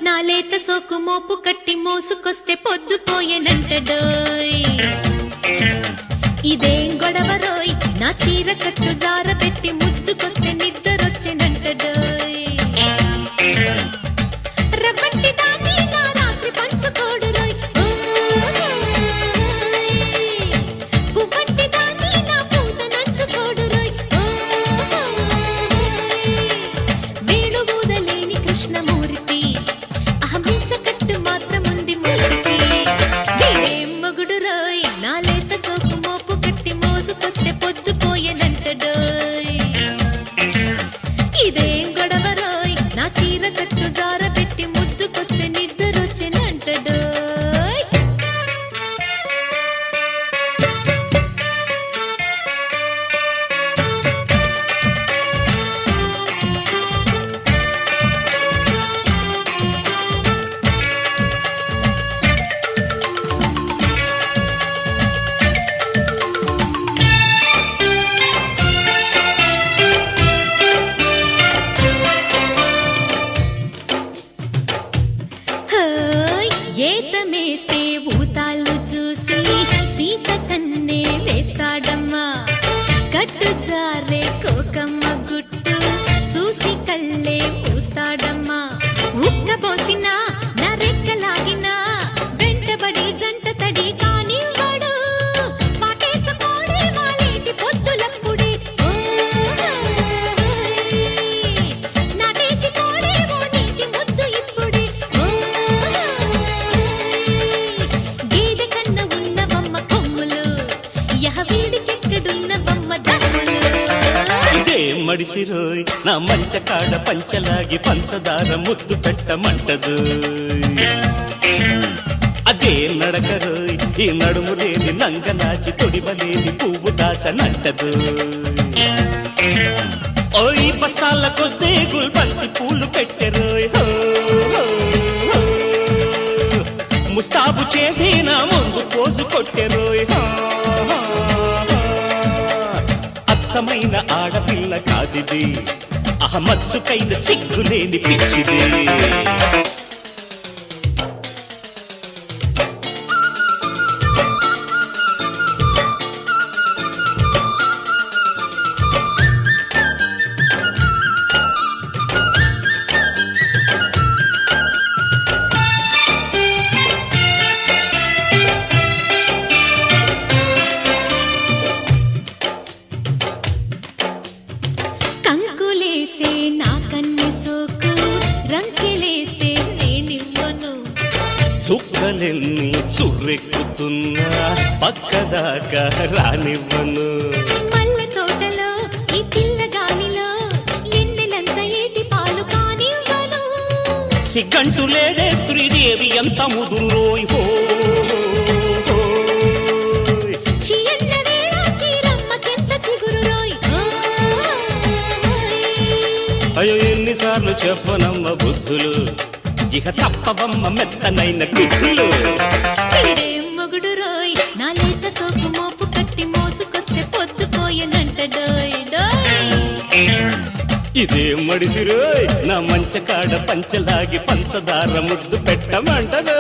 నాలేత సోకు మోపు కట్టి మోసుకొస్తే పొద్దుపోయేనంటడోయ్. ఇదేం గొడవ రోయ్, నా చీర కట్టు జార పెట్టి ముద్దుకొస్తే నిద్రొచ్చేనంటడోయ్. రవ్వంటి దాన్ని నా రాత్రి పంచుకోడు రోయ్, పువ్వంటి దాన్ని నా పూత నంచుకోడు రోయ్. వేణుగూదలేని కృష్ణమూర్తి అహంస కట్టు మాత్రముంది మూర్తి. వీడేం మొగుడు రోయ్, నాలేత సోకు మోపు కట్టి మోసుకొస్తే పొద్దుపోయేనంటడోయ్. ఇదేం గొడవ రోయ్, నా చీర కట్టు జార పెట్టి ముద్దుకొస్తే నిద్రొచ్చేనంటడోయ్. ఏతమేసే ఊతాళ్ళు చూసి సీత కన్నే వేస్తాడమ్మా. కట్టు జారే కోకమ్మ గుట్టు చూసి కళ్ళే పూస్తాడమ్మా. ఉక్కబోసినా నరెక్కలాగినా వెంటబడి జంట తడి కానివ్వడు. పాటేసుకోడే మాలేటి పొద్దులప్పుడే, నాటేసుకోడే ఓ నీటి ముద్దు ఇప్పుడే. గేదె కన్న ఉన్న బొమ్మ కొమ్ములు, యహ వీడికెక్కడున్న బొమ్మ దమ్ములు. ఇదే మడిసిరోయ్, నా మంచ కాడ పంచలాగి పంచదార ముద్దు పెట్టమంటదు. అదే నడకరోయ్, ఈ నడుము లేని నంగనాచి తొడివలేని పువ్వు దాచనంటదు. ఓయ్ బస్తాల కొద్దే గుల్బంతి పూలు పెట్టెరోయ్, హో హో, హో. ముస్తాబు చేసి నా ముందు పోజు కొట్టెరోయ్, హో హో, హో. అచ్చమైన ఆడపిల్ల కాదిది, అహమచ్చుకైన సిగ్గులేని పిచ్చిది. కంకులేసే నా కన్ను సోకు రంకెలేస్తే నేనివ్వను. చుక్కలెన్ని చుర్రెక్కుతున్నా పక్కదాకా రానివ్వను. మల్లె తోటలో ఈ పిల్లగాలిలో ఎన్నెలంత ఏటి పాలు కానివ్వను. సిగ్గంటు లేదే స్త్రీదేవి ఎంత ముదురోయ్, హో హో, హోయ్. చీయన్న వేళ చీరమ్మకెంత చిగురు రోయ్. అయ్యో ఎన్నిసార్లు చెప్పనమ్మ బుద్ధులు, ఇక తప్పవమ్మ మెత్తనైన కిట్టులు. వీడేం మొగుడు రోయ్, నా లేత సోకు మోపు కట్టి మోసుకొస్తే పొద్దుపోయేనంటడోయ్ డోయ్. ఇదే మడిసిరోయ్, నా మంచ కాడ పంచలాగి పంచదార ముద్దు పెట్టమంటదు.